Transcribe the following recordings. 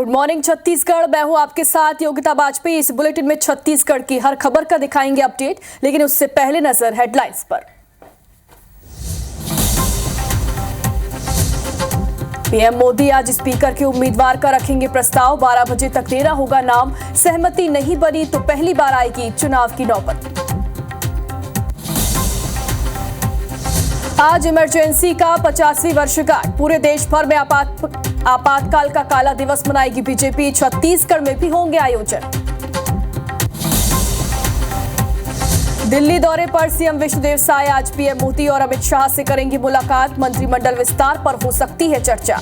Good morning Chhattisgarh. मैं हूं आपके साथ योगिता वाजपेयी। इस बुलेटिन में छत्तीसगढ़ की हर खबर का दिखाएंगे अपडेट, लेकिन उससे पहले नजर हेडलाइंस पर। पीएम मोदी आज स्पीकर के उम्मीदवार का रखेंगे प्रस्ताव। 12 बजे तक देना होगा नाम। सहमति नहीं बनी तो पहली बार आएगी चुनाव की नौबत। आज इमरजेंसी का 50वीं वर्षगांठ। पूरे देश भर में आपातकाल का काला दिवस मनाएगी बीजेपी। छत्तीसगढ़ में भी होंगे आयोजन। दिल्ली दौरे पर सीएम विष्णुदेव साय आज पीएम मोदी और अमित शाह से करेंगी मुलाकात। मंत्रिमंडल विस्तार पर हो सकती है चर्चा।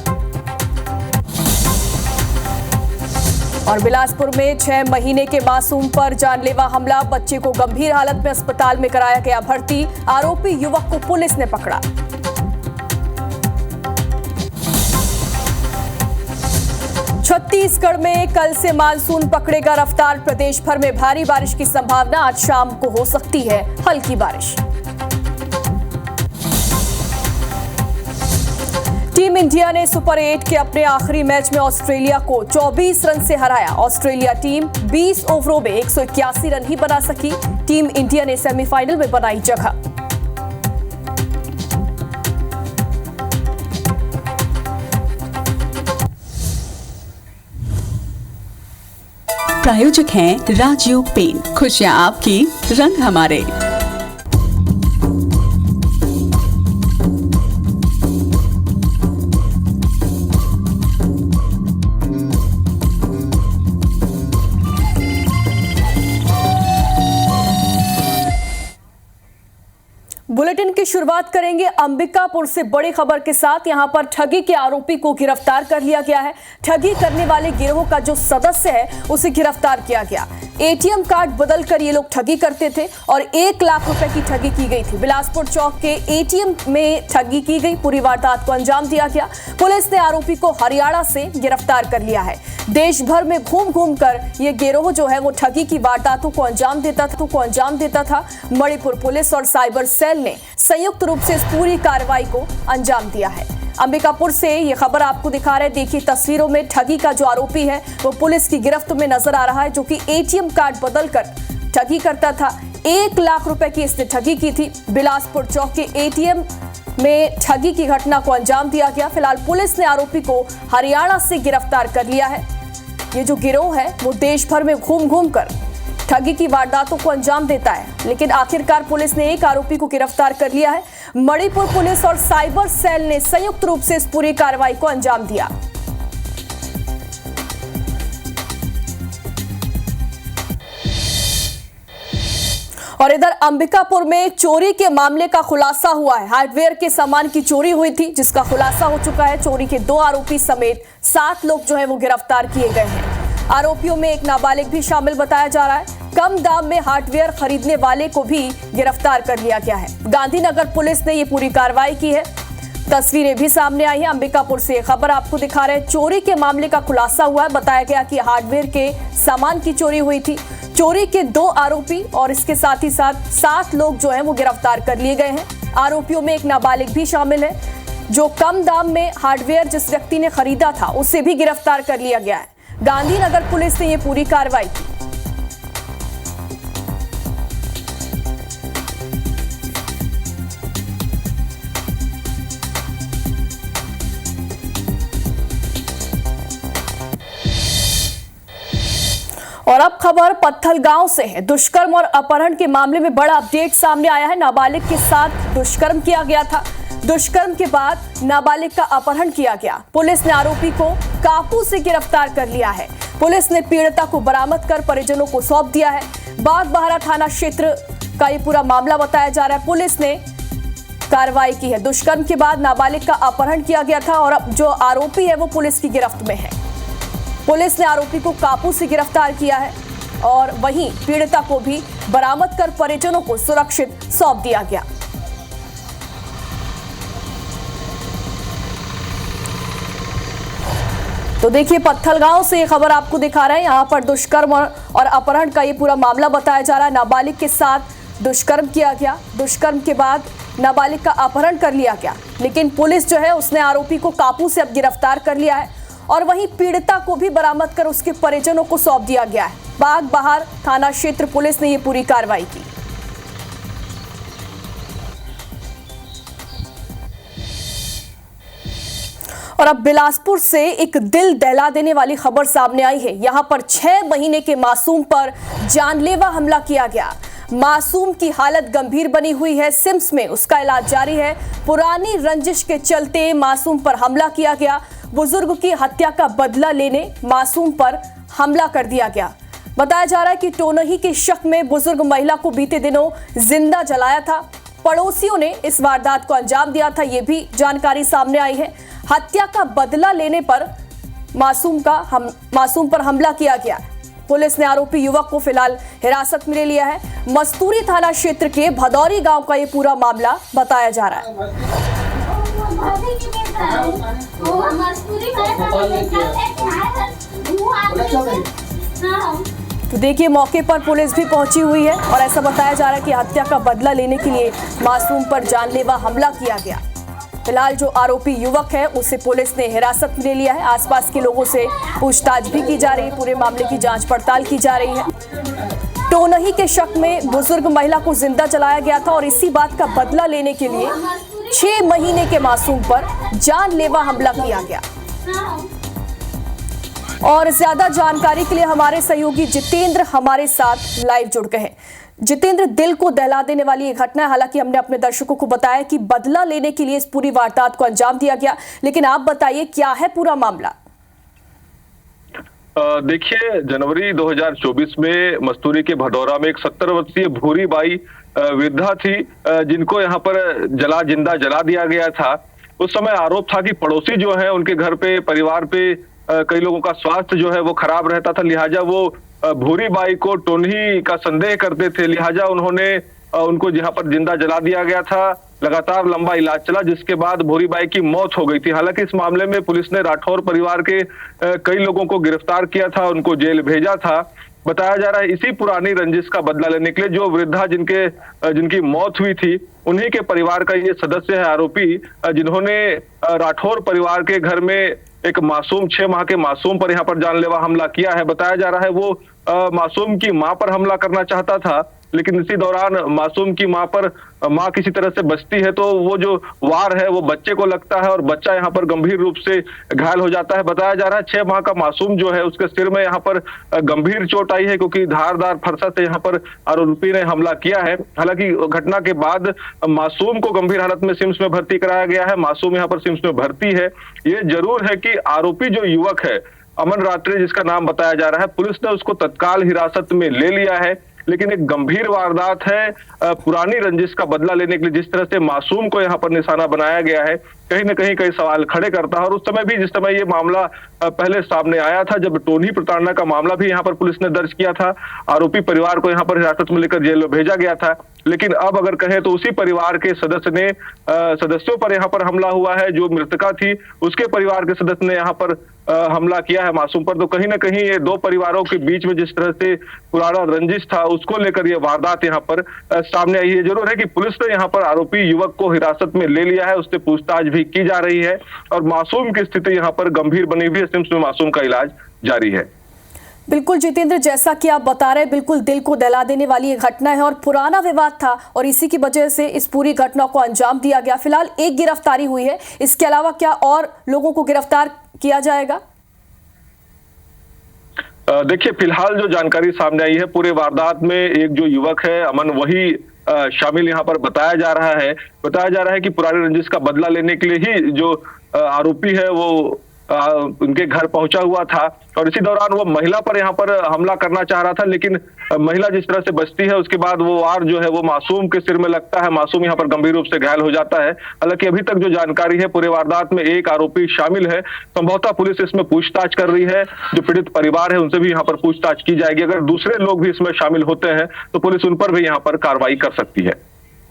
और बिलासपुर में 6 महीने के मासूम पर जानलेवा हमला। बच्चे को गंभीर हालत में अस्पताल में कराया गया भर्ती। आरोपी युवक को पुलिस ने पकड़ा। छत्तीसगढ़ में कल से मानसून पकड़ेगा रफ्तार। प्रदेश भर में भारी बारिश की संभावना। आज शाम को हो सकती है हल्की बारिश। टीम इंडिया ने सुपर 8 के अपने आखिरी मैच में ऑस्ट्रेलिया को 24 रन से हराया। ऑस्ट्रेलिया टीम 20 ओवरों में 181 रन ही बना सकी। टीम इंडिया ने सेमीफाइनल में बनाई जगह। प्रायोजक हैं राजयोग पेंट। खुशियां आपकी, रंग हमारे। बुलेटिन की शुरुआत करेंगे अंबिकापुर से बड़ी खबर के साथ। यहां पर ठगी के आरोपी को गिरफ्तार कर लिया गया है। ठगी करने वाले गिरोह का जो सदस्य है उसे गिरफ्तार किया गया। एटीएम कार्ड बदलकर ये लोग ठगी करते थे और 1 लाख रुपए की ठगी की गई थी। बिलासपुर चौक के एटीएम में ठगी की गई। पूरी वारदात को अंजाम दिया गया। पुलिस ने आरोपी को हरियाणा से गिरफ्तार कर लिया है। देश भर में घूम घूम कर ये गिरोह जो है वो ठगी की वारदातों को अंजाम देता था। मणिपुर पुलिस और साइबर सेल ने संयुक्त रूप से इस पूरी कार्रवाई को अंजाम दिया है। अंबिकापुर से ये खबर आपको दिखा रहे हैं। देखिए तस्वीरों में ठगी का जो आरोपी है वो पुलिस की गिरफ्त में नजर आ रहा है, जो कि एटीएम कार्ड बदलकर ठगी करता था। 1 लाख रुपए की इसने ठगी की थी। बिलासपुर चौक के एटीएम में ठगी की घटना को अंजाम दिया गया। फिलहाल पुलिस ने आरोपी को हरियाणा से गिरफ्तार कर लिया है। ये जो गिरोह है वो देश भर में घूम घूम कर ठगी की वारदातों को अंजाम देता है, लेकिन आखिरकार पुलिस ने एक आरोपी को गिरफ्तार कर लिया है। मणिपुर पुलिस और साइबर सेल ने संयुक्त रूप से इस पूरी कार्रवाई को अंजाम दिया। और इधर अंबिकापुर में चोरी के मामले का खुलासा हुआ है। हार्डवेयर के सामान की चोरी हुई थी, जिसका खुलासा हो चुका है। चोरी के 2 आरोपी समेत 7 लोग जो है वो गिरफ्तार किए गए हैं। आरोपियों में एक नाबालिग भी शामिल बताया जा रहा है। कम दाम में हार्डवेयर खरीदने वाले को भी गिरफ्तार कर लिया गया है। गांधीनगर पुलिस ने ये पूरी कार्रवाई की है। तस्वीरें भी सामने आई हैं। अंबिकापुर से खबर आपको दिखा रहे हैं। चोरी के मामले का खुलासा हुआ है। बताया गया कि हार्डवेयर के सामान की चोरी हुई थी। चोरी के 2 आरोपी और इसके साथ ही साथ 7 लोग जो हैं वो गिरफ्तार कर लिए गए हैं। आरोपियों में एक नाबालिग भी शामिल है। जो कम दाम में हार्डवेयर जिस व्यक्ति ने खरीदा था उसे भी गिरफ्तार कर लिया गया है। गांधीनगर पुलिस ने ये पूरी कार्रवाई की। और अब खबर पत्थलगांव से है। दुष्कर्म और अपहरण के मामले में बड़ा अपडेट सामने आया है। नाबालिग के साथ दुष्कर्म किया गया था। दुष्कर्म के बाद नाबालिग का अपहरण किया गया। पुलिस ने आरोपी को कापू से गिरफ्तार कर लिया है। पुलिस ने पीड़िता को बरामद कर परिजनों को सौंप दिया है। बागबाहरा थाना क्षेत्र का ये पूरा मामला बताया जा रहा है। पुलिस ने कार्रवाई की है। दुष्कर्म के बाद नाबालिग का अपहरण किया गया था और अब जो आरोपी है वो पुलिस की गिरफ्त में है। पुलिस ने आरोपी को कापू से गिरफ्तार किया है और वहीं पीड़िता को भी बरामद कर परिजनों को सुरक्षित सौंप दिया गया। तो देखिए पत्थलगांव से ये खबर आपको दिखा रहे हैं। यहाँ पर दुष्कर्म और अपहरण का ये पूरा मामला बताया जा रहा है। नाबालिग के साथ दुष्कर्म किया गया। दुष्कर्म के बाद नाबालिग का अपहरण कर लिया गया, लेकिन पुलिस जो है उसने आरोपी को काबू से अब गिरफ्तार कर लिया है और वहीं पीड़िता को भी बरामद कर उसके परिजनों को सौंप दिया गया है। बाग बहार थाना क्षेत्र पुलिस ने ये पूरी कार्रवाई की। और अब बिलासपुर से एक दिल दहला देने वाली खबर सामने आई है। यहां पर 6 महीने के मासूम पर जानलेवा हमला किया गया। मासूम की हालत गंभीर बनी हुई है, सिम्स में उसका इलाज जारी है। पुरानी रंजिश के चलते मासूम पर हमला किया गया। बुजुर्ग की हत्या का बदला लेने मासूम पर हमला कर दिया गया। बताया जा रहा है कि टोनही के शक में बुजुर्ग महिला को बीते दिनों जिंदा जलाया था। पड़ोसियों ने इस वारदात को अंजाम दिया था, ये भी जानकारी सामने आई है। हत्या का बदला लेने पर मासूम पर हमला किया गया। पुलिस ने आरोपी युवक को फिलहाल हिरासत में ले लिया है। मस्तूरी थाना क्षेत्र के भदौरी गांव का ये पूरा मामला बताया जा रहा है। तो देखिए, मौके पर पुलिस भी पहुंची हुई है और ऐसा बताया जा रहा है कि हत्या का बदला लेने के लिए मासूम पर जानलेवा हमला किया गया। फिलहाल जो आरोपी युवक है उसे पुलिस ने हिरासत में ले लिया है। आसपास के लोगों से पूछताछ भी की जा रही है। पूरे मामले की जांच पड़ताल की जा रही है। टोनही के शक में बुजुर्ग महिला को जिंदा जलाया गया था और इसी बात का बदला लेने के लिए 6 महीने के मासूम पर जानलेवा हमला किया गया। और ज्यादा जानकारी के लिए हमारे सहयोगी जितेंद्र हमारे साथ लाइव जुड़ गए हैं। जितेंद्र, दिल को दहला देने वाली ये घटना है। हालांकि हमने अपने दर्शकों को बताया कि बदला लेने के लिए इस पूरी वारदात को अंजाम दिया गया, लेकिन आप बताइए क्या है पूरा मामला? देखिए, जनवरी 2024 में मस्तूरी के भदौरा में एक 70 वर्षीय भूरी बाई वृद्धा थी, जिनको यहाँ पर जिंदा जला दिया गया था। उस समय आरोप था कि पड़ोसी जो है उनके घर पे, परिवार पे कई लोगों का स्वास्थ्य जो है वो खराब रहता था, लिहाजा वो भूरी बाई को टोनही का संदेह करते थे। लिहाजा उन्होंने उनको जहां पर जिंदा जला दिया गया था। लगातार लंबा इलाज चला, जिसके बाद भूरी बाई की मौत हो गई थी। हालांकि इस मामले में पुलिस ने राठौर परिवार के कई लोगों को गिरफ्तार किया था, उनको जेल भेजा था। बताया जा रहा है इसी पुरानी रंजिश का बदला लेने के लिए जो वृद्धा जिनकी मौत हुई थी, उन्हीं के परिवार का ये सदस्य है आरोपी, जिन्होंने राठौर परिवार के घर में एक मासूम 6 माह के मासूम पर यहाँ पर जानलेवा हमला किया है। बताया जा रहा है वो मासूम की मां पर हमला करना चाहता था, लेकिन इसी दौरान मासूम की मां किसी तरह से बचती है, तो वो जो वार है वो बच्चे को लगता है और बच्चा यहाँ पर गंभीर रूप से घायल हो जाता है। बताया जा रहा है 6 माह का मासूम जो है उसके सिर में यहाँ पर गंभीर चोट आई है, क्योंकि धारदार फरसा से यहाँ पर आरोपी ने हमला किया है। हालांकि घटना के बाद मासूम को गंभीर हालत में सिम्स में भर्ती कराया गया है। मासूम यहाँ पर सिम्स में भर्ती है। ये जरूर है कि आरोपी जो युवक है अमन रात्रि, जिसका नाम बताया जा रहा है, पुलिस ने उसको तत्काल हिरासत में ले लिया है। लेकिन एक गंभीर वारदात है, पुरानी रंजिश का बदला लेने के लिए जिस तरह से मासूम को यहाँ पर निशाना बनाया गया है, कहीं ना कहीं कई सवाल खड़े करता है। और उस समय भी, जिस समय ये मामला पहले सामने आया था, जब टोनही प्रताड़ना का मामला भी यहाँ पर पुलिस ने दर्ज किया था, आरोपी परिवार को यहाँ पर हिरासत में लेकर जेल में भेजा गया था। लेकिन अब अगर कहें तो उसी परिवार के सदस्यों पर यहाँ पर हमला हुआ है। जो मृतका थी उसके परिवार के सदस्य ने यहाँ पर हमला किया है मासूम पर। तो कहीं ना कहीं ये दो परिवारों के बीच में जिस तरह से पुराना रंजिश था, उसको लेकर ये वारदात यहाँ पर सामने आई है। जरूर है कि पुलिस ने यहाँ पर आरोपी युवक को हिरासत में ले लिया है, उससे पूछताछ भी की जा रही है और मासूम की स्थिति यहाँ पर गंभीर बनी हुई है। सिम्स में मासूम का इलाज जारी है। बिल्कुल जितेंद्र, जैसा कि आप बता रहे हैं, बिल्कुल दिल को दहला देने वाली ये घटना है और पुराना विवाद था और इसी की वजह से इस पूरी घटना को अंजाम दिया गया। फिलहाल एक गिरफ्तारी हुई है, इसके अलावा क्या और लोगों को गिरफ्तार किया जाएगा? देखिए, फिलहाल जो जानकारी सामने आई है, पूरे वारदात में एक जो युवक है अमन, वही शामिल यहाँ पर बताया जा रहा है। बताया जा रहा है कि पुरानी रंजिश का बदला लेने के लिए ही जो आरोपी है वो उनके घर पहुंचा हुआ था और इसी दौरान वो महिला पर यहाँ पर हमला करना चाह रहा था। लेकिन महिला जिस तरह से बचती है, उसके बाद वो वार जो है वो मासूम के सिर में लगता है। मासूम यहाँ पर गंभीर रूप से घायल हो जाता है। हालांकि अभी तक जो जानकारी है, पूरे वारदात में एक आरोपी शामिल है। संभवतः पुलिस इसमें पूछताछ कर रही है। जो पीड़ित परिवार है उनसे भी यहाँ पर पूछताछ की जाएगी। अगर दूसरे लोग भी इसमें शामिल होते हैं तो पुलिस उन पर भी यहाँ पर कार्रवाई कर सकती है।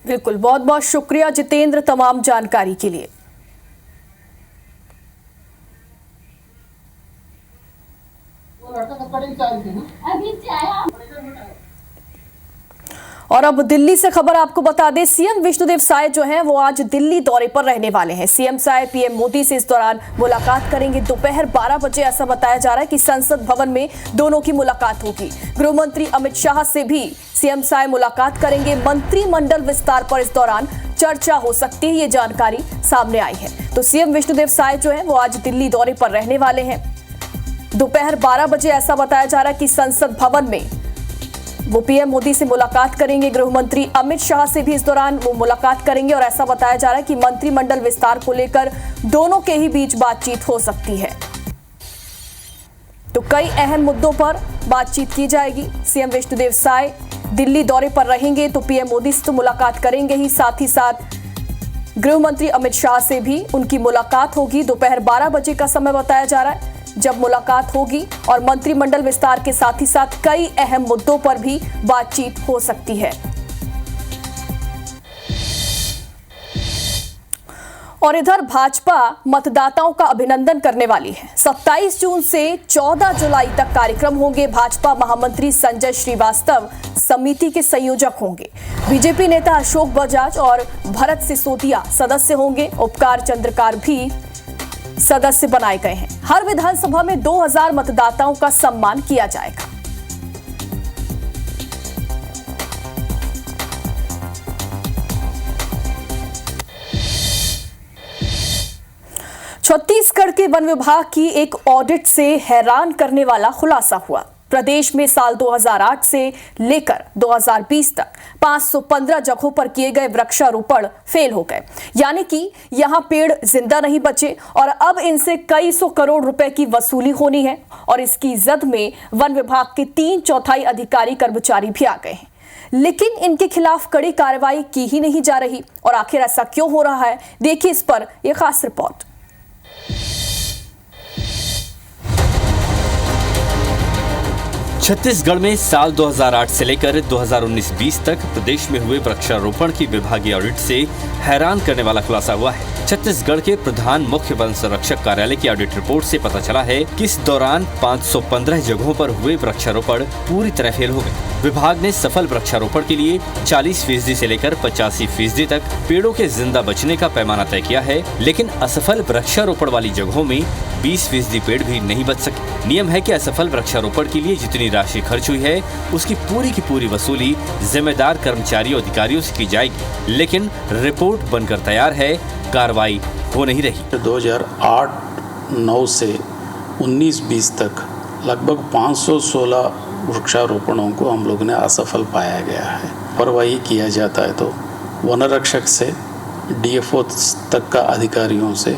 बिल्कुल, बहुत बहुत शुक्रिया जितेंद्र तमाम जानकारी के लिए। और अब दिल्ली से खबर आपको बता दें, सीएम विष्णुदेव साय जो हैं वो आज दिल्ली दौरे पर रहने वाले हैं। सीएम साय पीएम मोदी से इस दौरान मुलाकात करेंगे। दोपहर 12 बजे ऐसा बताया जा रहा है कि संसद भवन में दोनों की मुलाकात होगी। गृह मंत्री अमित शाह से भी सीएम साय मुलाकात करेंगे। मंत्रिमंडल विस्तार पर इस दौरान चर्चा हो सकती है, ये जानकारी सामने आई है। तो सीएम विष्णुदेव साय जो है वो आज दिल्ली दौरे पर रहने वाले हैं। दोपहर 12 बजे ऐसा बताया जा रहा है कि संसद भवन में वो पीएम मोदी से मुलाकात करेंगे। गृह मंत्री अमित शाह से भी इस दौरान वो मुलाकात करेंगे और ऐसा बताया जा रहा है कि मंत्रिमंडल विस्तार को लेकर दोनों के ही बीच बातचीत हो सकती है। तो कई अहम मुद्दों पर बातचीत की जाएगी। सीएम विष्णुदेव साय दिल्ली दौरे पर रहेंगे तो पीएम मोदी से तो मुलाकात करेंगे ही, साथ ही साथ गृह मंत्री अमित शाह से भी उनकी मुलाकात होगी। दोपहर 12 बजे का समय बताया जा रहा है जब मुलाकात होगी और मंत्रिमंडल विस्तार के साथ ही साथ कई अहम मुद्दों पर भी बातचीत हो सकती है। और इधर भाजपा मतदाताओं का अभिनंदन करने वाली है। 27 जून से 14 जुलाई तक कार्यक्रम होंगे। भाजपा महामंत्री संजय श्रीवास्तव समिति के संयोजक होंगे। बीजेपी नेता अशोक बजाज और भरत सिसोदिया सदस्य होंगे। उपकार चंद्रकार भी सदस्य बनाए गए हैं। हर विधानसभा में 2000 मतदाताओं का सम्मान किया जाएगा। छत्तीसगढ़ के वन विभाग की एक ऑडिट से हैरान करने वाला खुलासा हुआ। प्रदेश में साल 2008 से लेकर 2020 तक 515 जगहों पर किए गए वृक्षारोपण फेल हो गए, यानी कि यहां पेड़ जिंदा नहीं बचे और अब इनसे कई सौ करोड़ रुपए की वसूली होनी है। और इसकी जद में वन विभाग के 3/4 अधिकारी कर्मचारी भी आ गए हैं, लेकिन इनके खिलाफ कड़ी कार्रवाई की ही नहीं जा रही। और आखिर ऐसा क्यों हो रहा है, देखिए इस पर यह खास रिपोर्ट। छत्तीसगढ़ में साल 2008 से लेकर 2019-20 तक प्रदेश में हुए वृक्षारोपण की विभागीय ऑडिट से हैरान करने वाला खुलासा हुआ है। छत्तीसगढ़ के प्रधान मुख्य वन संरक्षक कार्यालय की ऑडिट रिपोर्ट से पता चला है कि इस दौरान 515 जगहों पर हुए वृक्षारोपण पूरी तरह फेल हो गए। विभाग ने सफल वृक्षारोपण के लिए 40% से लेकर 85% तक पेड़ों के जिंदा बचने का पैमाना तय किया है, लेकिन असफल वृक्षारोपण वाली जगहों में 20% पेड़ भी नहीं बच सके। नियम है कि असफल वृक्षारोपण के लिए जितनी राशि खर्च हुई है उसकी पूरी की पूरी वसूली जिम्मेदार कर्मचारियों अधिकारियों से की जाएगी, लेकिन रिपोर्ट बनकर तैयार है, कार्रवाई हो नहीं रही। 2008-9 से 19-20 तक लगभग 516 वृक्षारोपणों को हम लोग ने असफल पाया गया है। परवाही किया जाता है तो वन रक्षक से डीएफओ तक का अधिकारियों से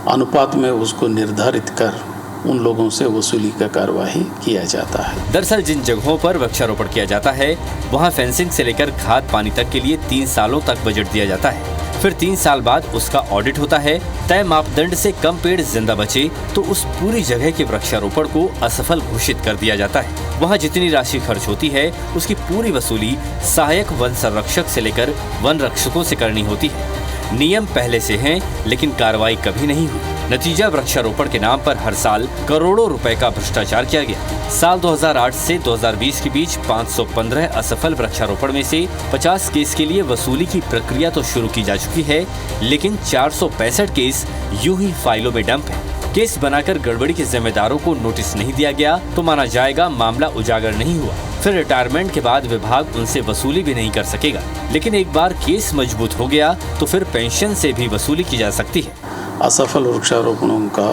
अनुपात में उसको निर्धारित कर उन लोगों से वसूली का कार्यवाही किया जाता है। दरअसल जिन जगहों पर वृक्षारोपण किया जाता है वहां फेंसिंग से लेकर खाद पानी तक के लिए 3 सालों तक बजट दिया जाता है। फिर 3 साल बाद उसका ऑडिट होता है। तय मापदंड से कम पेड़ जिंदा बचे तो उस पूरी जगह के वृक्षारोपण को असफल घोषित कर दिया जाता है। वहां जितनी राशि खर्च होती है उसकी पूरी वसूली सहायक वन संरक्षक से लेकर वन रक्षकों से करनी होती है। नियम पहले से हैं, लेकिन कार्रवाई कभी नहीं हुई। नतीजा वृक्षारोपण के नाम पर हर साल करोड़ों रुपए का भ्रष्टाचार किया गया। साल 2008 से 2020 के बीच 515 असफल वृक्षारोपण में से 50 केस के लिए वसूली की प्रक्रिया तो शुरू की जा चुकी है, लेकिन 465 केस यूं ही फाइलों में डंप है। केस बनाकर गड़बड़ी के जिम्मेदारों को नोटिस नहीं दिया गया तो माना जाएगा मामला उजागर नहीं हुआ। फिर रिटायरमेंट के बाद विभाग उनसे वसूली भी नहीं कर सकेगा, लेकिन एक बार केस मजबूत हो गया तो फिर पेंशन से भी वसूली की जा सकती है। असफल वृक्षारोपणों का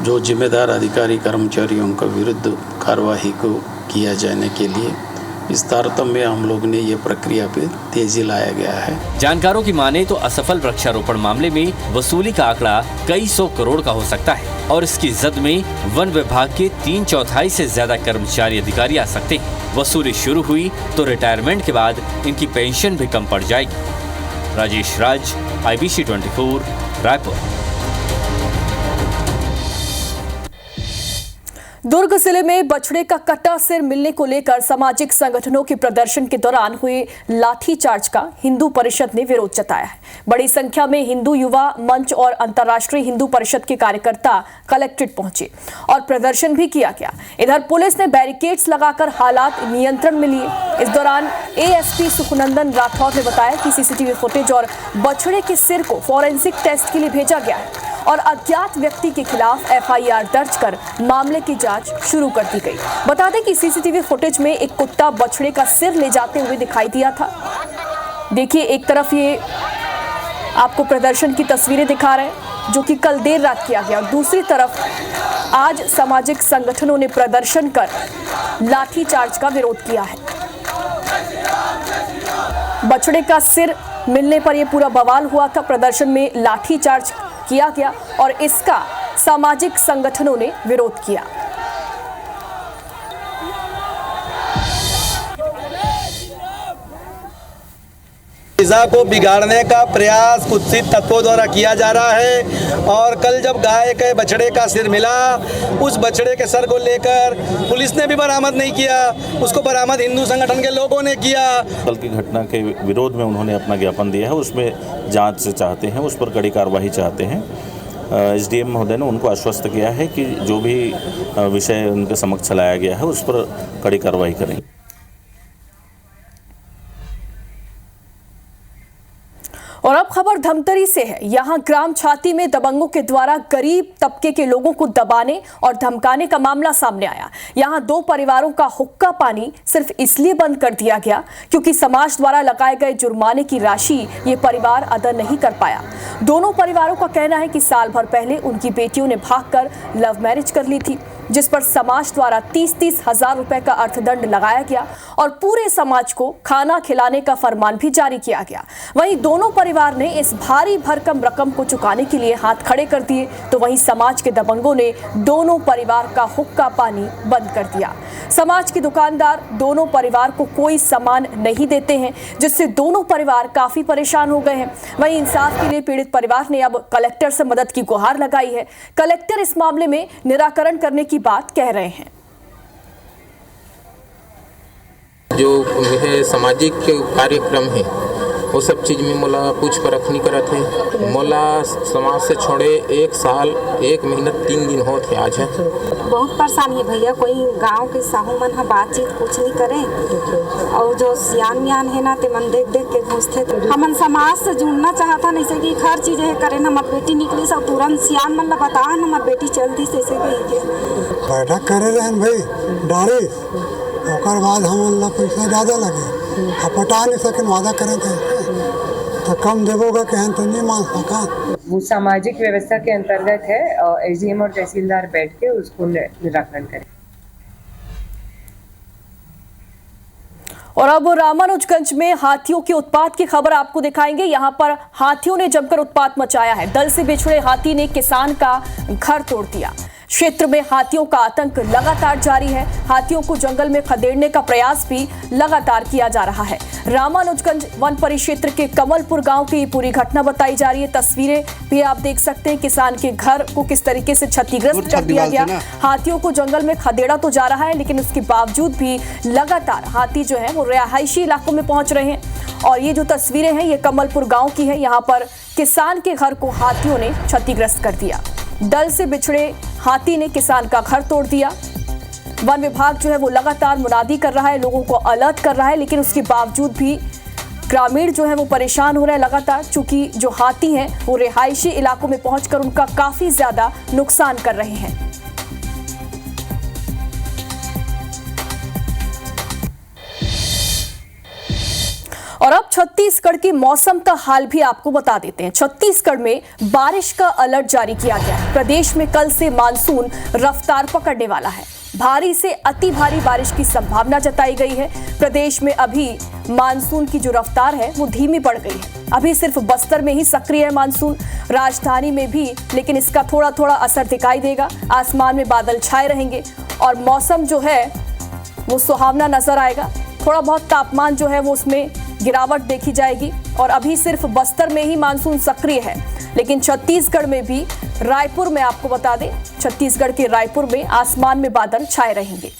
जो जिम्मेदार अधिकारी कर्मचारियों का विरुद्ध कार्यवाही को किया जाने के लिए इस तारतम्य में हम लोग ने ये प्रक्रिया पे तेजी लाया गया है। जानकारों की माने तो असफल वृक्षारोपण मामले में वसूली का आंकड़ा कई 100 करोड़ का हो सकता है और इसकी जद में वन विभाग के 3/4 से ज्यादा कर्मचारी अधिकारी आ सकते हैं। वसूली शुरू हुई तो रिटायरमेंट के बाद इनकी पेंशन भी कम पड़ जाएगी। राजेश राज, IBC 24, रायपुर। दुर्ग जिले में बछड़े का कटा सिर मिलने को लेकर सामाजिक संगठनों के प्रदर्शन के दौरान हुए लाठीचार्ज का हिंदू परिषद ने विरोध जताया है। बड़ी संख्या में हिंदू युवा मंच और अंतर्राष्ट्रीय हिंदू परिषद के कार्यकर्ता कलेक्ट्रेट पहुंचे और प्रदर्शन भी किया गया। इधर पुलिस ने बैरिकेड्स लगाकर हालात नियंत्रण में लिए। इस दौरान एएसपी सुखनंदन राठौर ने बताया कि सीसीटीवी फुटेज और बछड़े के सिर को फॉरेंसिक टेस्ट के लिए भेजा गया है और अज्ञात व्यक्ति के खिलाफ एफआईआर दर्ज कर मामले की जांच शुरू कर दी गई। बता दें कि सीसीटीवी फुटेज में एक कुत्ता बछड़े का सिर ले जाते हुए दिखाई दिया था। देखिए, एक तरफ ये आपको प्रदर्शन की तस्वीरें दिखा रहे हैं जो कि कल देर रात किया गया, और दूसरी तरफ आज सामाजिक संगठनों ने प्रदर्शन कर लाठीचार्ज का विरोध किया है। बछड़े का सिर मिलने पर यह पूरा बवाल हुआ था। प्रदर्शन में लाठीचार्ज किया गया और इसका सामाजिक संगठनों ने विरोध किया। फिजा को बिगाड़ने का प्रयास कुत्सित तत्वों द्वारा किया जा रहा है। और कल जब गाय के बछड़े का सिर मिला, उस बछड़े के सर को लेकर पुलिस ने भी बरामद नहीं किया, उसको बरामद हिंदू संगठन के लोगों ने किया। कल की घटना के विरोध में उन्होंने अपना ज्ञापन दिया है, उसमें जांच चाहते हैं, उस पर कड़ी कार्रवाई चाहते हैं। एसडीएम महोदय ने उनको आश्वस्त किया है कि जो भी विषय उनके समक्ष लाया गया है उस पर कड़ी कार्रवाई करेंगे। और अब खबर धमतरी से है। यहां ग्राम छाती में दबंगों के द्वारा गरीब तबके के लोगों को दबाने और धमकाने का मामला सामने आया। यहां 2 परिवारों का हुक्का पानी सिर्फ इसलिए बंद कर दिया गया क्योंकि समाज द्वारा लगाए गए जुर्माने की राशि ये परिवार अदा नहीं कर पाया। दोनों परिवारों का कहना है कि साल भर पहले उनकी बेटियों ने भागकर लव मैरिज कर ली थी, जिस पर समाज द्वारा 30-30 हजार रुपए का अर्थदंड लगाया गया और पूरे समाज को खाना खिलाने का फरमान भी जारी किया गया। वहीं दोनों परिवार ने इस भारी भरकम रकम को चुकाने के लिए हाथ खड़े कर दिए, तो वहीं समाज के दबंगों ने दोनों परिवार का हुक्का पानी बंद कर दिया। समाज के दुकानदार दोनों परिवार को कोई सामान नहीं देते हैं, जिससे दोनों परिवार काफी परेशान हो गए हैं। वहीं इंसाफ के लिए पीड़ित परिवार ने अब कलेक्टर से मदद की गुहार लगाई है। कलेक्टर इस मामले में निराकरण करने की बात कह रहे हैं। जो है सामाजिक कार्यक्रम है वो सब चीज़ में मोला पूछ परख नहीं करत है। मोला समाज से छोड़े 1 साल 1 महीना 3 दिन होते आज है। बहुत परेशानी है भैया, कोई गांव के साहू मन हा बातचीत कुछ नहीं करे और जो सियान मियान है ना ते मन देख देख के घुसते। हमन समाज से जुड़ना चाहता नहीं से कि हर चीज़ है करे। हमार बेटी निकली सब तुरंत सियान मन ला बता हमार बेटी चलती से गई के बैठक करे रहन भाई डाले, ओकर बाद हमन ला पैसा ज़्यादा लगे पटा नहीं सके, वादा करे थे तो कम देवोगा कहन तो नहीं मान सका। वो सामाजिक व्यवस्था के अंतर्गत है और एसडीएम और तहसीलदार बैठ के उसको निराकरण करें। और अब रामानुजगंज में हाथियों के उत्पात की खबर आपको दिखाएंगे। यहां पर हाथियों ने जमकर उत्पात मचाया है। दल से बिछड़े हाथी ने किसान का घर तोड़ दिया। क्षेत्र में हाथियों का आतंक लगातार जारी है। हाथियों को जंगल में खदेड़ने का प्रयास भी लगातार किया जा रहा है। रामानुजगंज वन परिक्षेत्र के कमलपुर गांव की पूरी घटना बताई जा रही है। तस्वीरें भी आप देख सकते हैं। किसान के घर को किस तरीके से क्षतिग्रस्त कर दिया गया। हाथियों को जंगल में खदेड़ा तो जा रहा है, लेकिन उसके बावजूद भी लगातार हाथी जो है वो रिहायशी इलाकों में पहुंच रहे हैं। और ये जो तस्वीरें हैं ये कमलपुर गाँव की है। यहाँ पर किसान के घर को हाथियों ने क्षतिग्रस्त कर दिया। दल से बिछड़े हाथी ने किसान का घर तोड़ दिया। वन विभाग जो है वो लगातार मुनादी कर रहा है, लोगों को अलर्ट कर रहा है, लेकिन उसके बावजूद भी ग्रामीण जो है वो परेशान हो रहे हैं लगातार, चूंकि जो हाथी हैं वो रिहायशी इलाकों में पहुंचकर उनका काफी ज्यादा नुकसान कर रहे हैं। और अब छत्तीसगढ़ की मौसम का हाल भी आपको बता देते हैं। छत्तीसगढ़ में बारिश का अलर्ट जारी किया गया है। प्रदेश में कल से मानसून रफ्तार पकड़ने वाला है। भारी से अति भारी बारिश की संभावना जताई गई है। प्रदेश में अभी मानसून की जो रफ्तार है वो धीमी पड़ गई है। अभी सिर्फ बस्तर में ही सक्रिय है मानसून, राजधानी में भी, लेकिन इसका थोड़ा थोड़ा असर दिखाई देगा। आसमान में बादल छाए रहेंगे और मौसम जो है वो सुहावना नजर आएगा। थोड़ा बहुत तापमान जो है वो उसमें गिरावट देखी जाएगी। और अभी सिर्फ बस्तर में ही मानसून सक्रिय है, लेकिन छत्तीसगढ़ में भी, रायपुर में आपको बता दें, छत्तीसगढ़ के रायपुर में आसमान में बादल छाए रहेंगे।